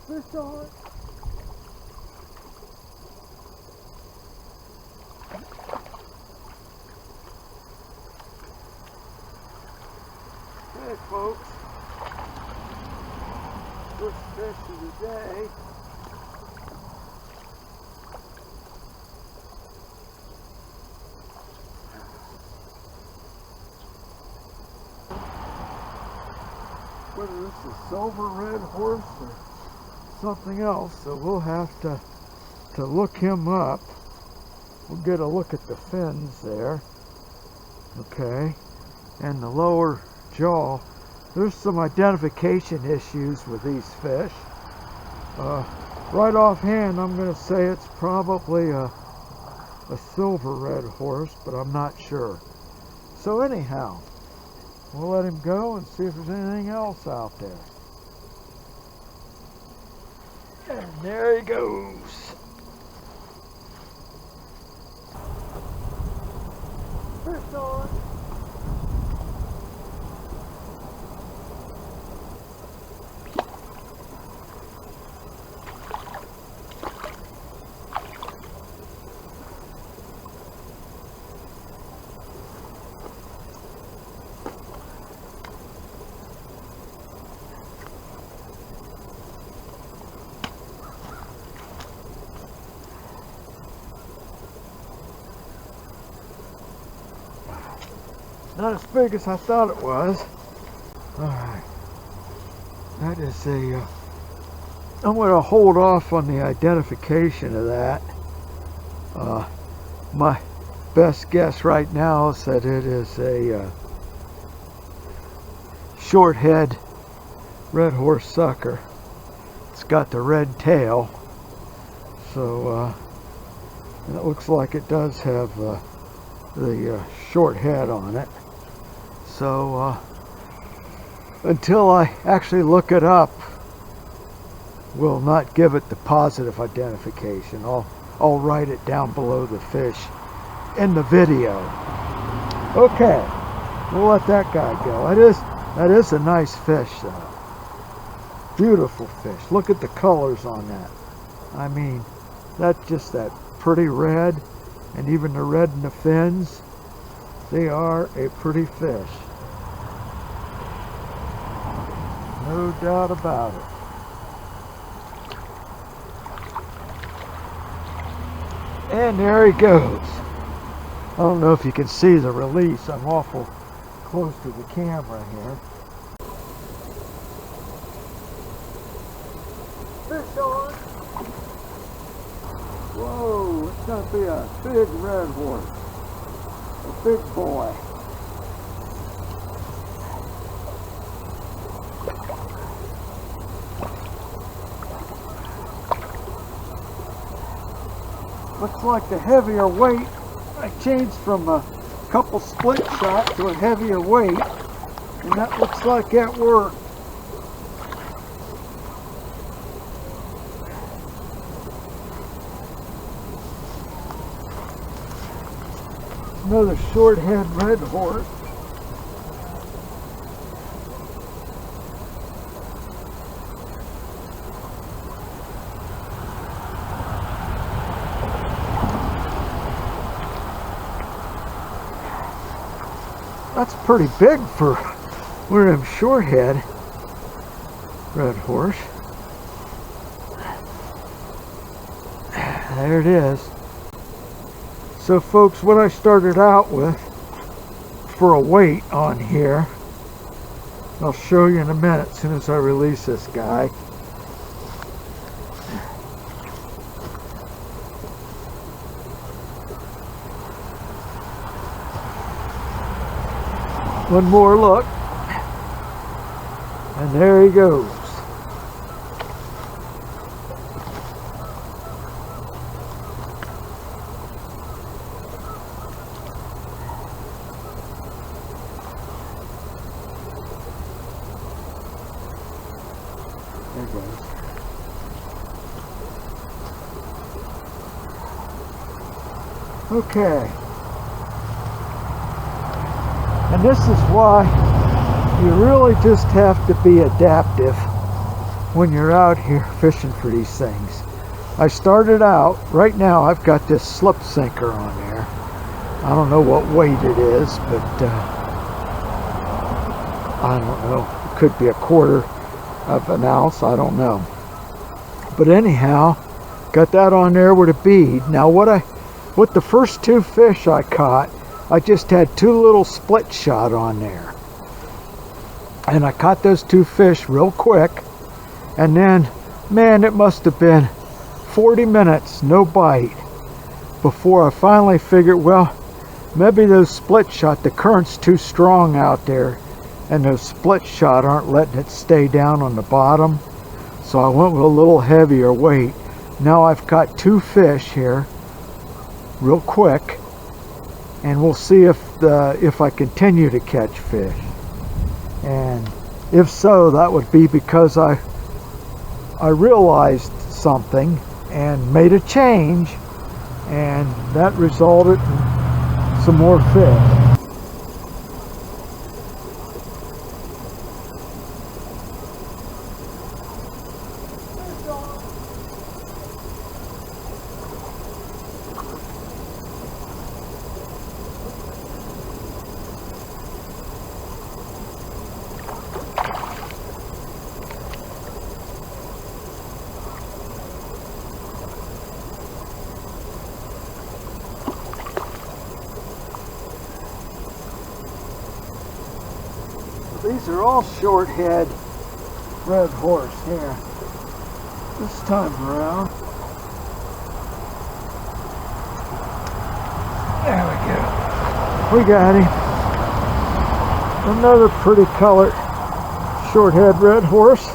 Fish on. Hey folks, first fish of the day. Whether this is silver Redhorse or something else, so we'll have to look him up. We'll get a look at the fins there, okay, and the lower jaw. There's some identification issues with these fish. Right offhand, I'm going to say it's probably a silver Redhorse, but I'm not sure. So anyhow, we'll let him go and see if there's anything else out there. And there he goes. Fish on. Not as big as I thought it was. Alright. That is I'm going to hold off on the identification of that. My best guess right now is that it is a short head Redhorse sucker. It's got the red tail. So it looks like it does have the short head on it. So until I actually look it up, we'll not give it the positive identification. I'll write it down below the fish in the video. Okay, we'll let that guy go. That is a nice fish though. Beautiful fish. Look at the colors on that. I mean, that's just that pretty red, and even the red in the fins. They are a pretty fish. No doubt about it. And there he goes. I don't know if you can see the release. I'm awful close to the camera here. Fish on. Whoa, it's going to be a big Redhorse. A big boy. Looks like the heavier weight, I changed from a couple split shot to a heavier weight, and that looks like that worked. Another short head Redhorse. That's pretty big for one of them short head Redhorse. There it is. So folks, what I started out with for a weight on here, I'll show you in a minute as soon as I release this guy. One more look, and there he goes. There he goes. Okay. And this is why you really just have to be adaptive when you're out here fishing for these things. I started out, right now I've got this slip sinker on there. I don't know what weight it is, but I don't know. It could be 1/4 of an ounce, I don't know. But anyhow, got that on there with a bead. Now with the first 2 fish I caught, I just had 2 little split shot on there. And I caught those 2 fish real quick. And then, man, it must have been 40 minutes, no bite, before I finally figured, well, maybe those split shot, the current's too strong out there, and those split shot aren't letting it stay down on the bottom. So I went with a little heavier weight. Now I've got 2 fish here, real quick, and we'll see if I continue to catch fish. And if so, that would be because I realized something and made a change, and that resulted in some more fish. These are all short head Redhorse here. This time around. There we go. We got him. Another pretty colored short head Redhorse.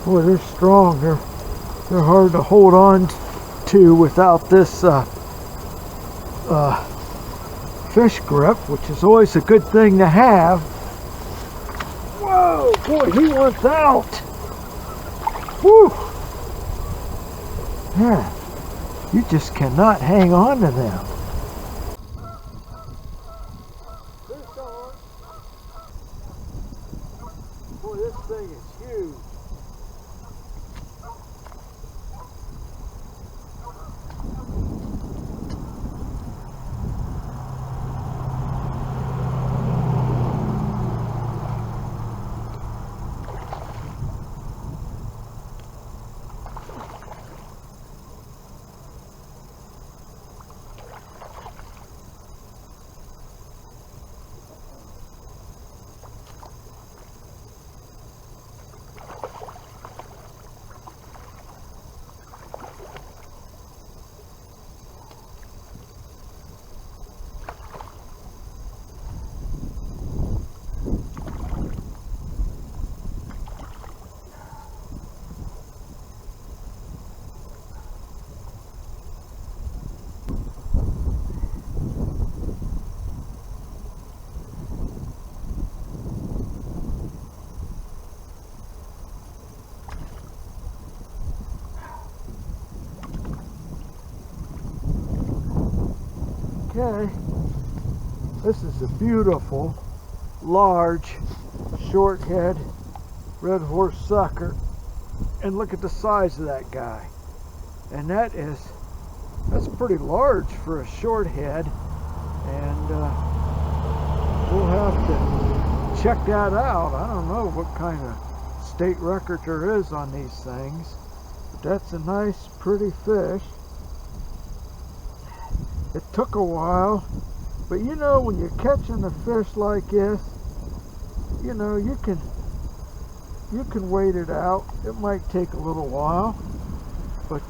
Boy, they're strong. They're hard to hold on to without this fish grip, which is always a good thing to have. Whoa, boy, he wants out. Woo! Yeah, you just cannot hang on to them. Boy, this thing is huge. Okay, this is a beautiful, large, short head Redhorse sucker, and look at the size of that guy. And that's pretty large for a short head, and we'll have to check that out. I don't know what kind of state record there is on these things, but that's a nice, pretty fish. It took a while, but you know, when you're catching a fish like this, you know, you can wait it out. It might take a little while, but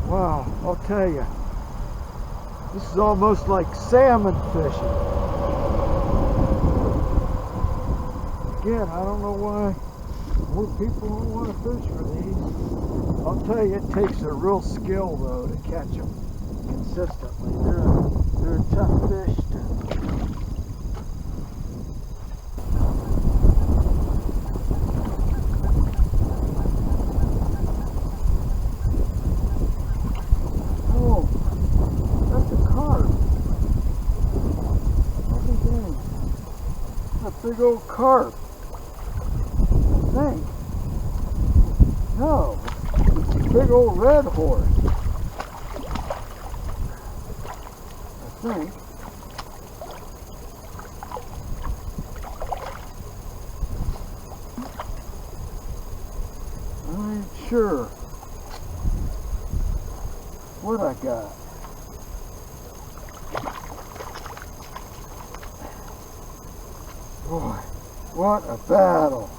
wow, I'll tell you, this is almost like salmon fishing. Again, I don't know why more people don't want to fish for these. I'll tell you, it takes a real skill though to catch them consistently. They're a tough fish to. Oh, that's a big old carp. I think. No, it's a big old redhorse. I think. I ain't sure what I got. Boy, what a battle.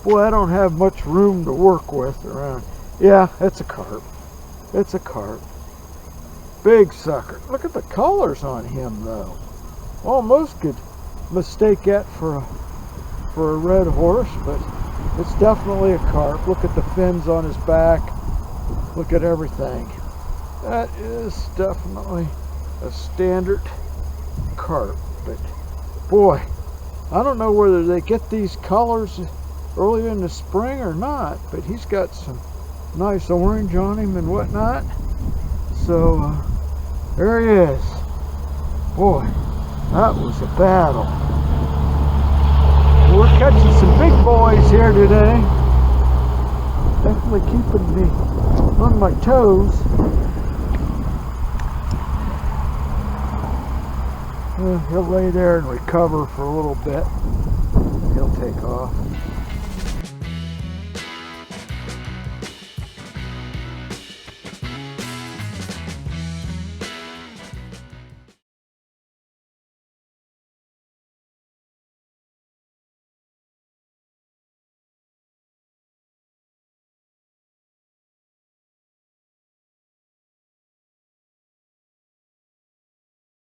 Boy, I don't have much room to work with around. Yeah, it's a carp. It's a carp. Big sucker. Look at the colors on him, though. Almost could mistake that for a red horse, but it's definitely a carp. Look at the fins on his back. Look at everything. That is definitely a standard carp. But boy, I don't know whether they get these colors early in the spring or not, but he's got some nice orange on him and whatnot. So there he is. Boy, that was a battle. We're catching some big boys here today. Definitely keeping me on my toes. He'll lay there and recover for a little bit. He'll take off.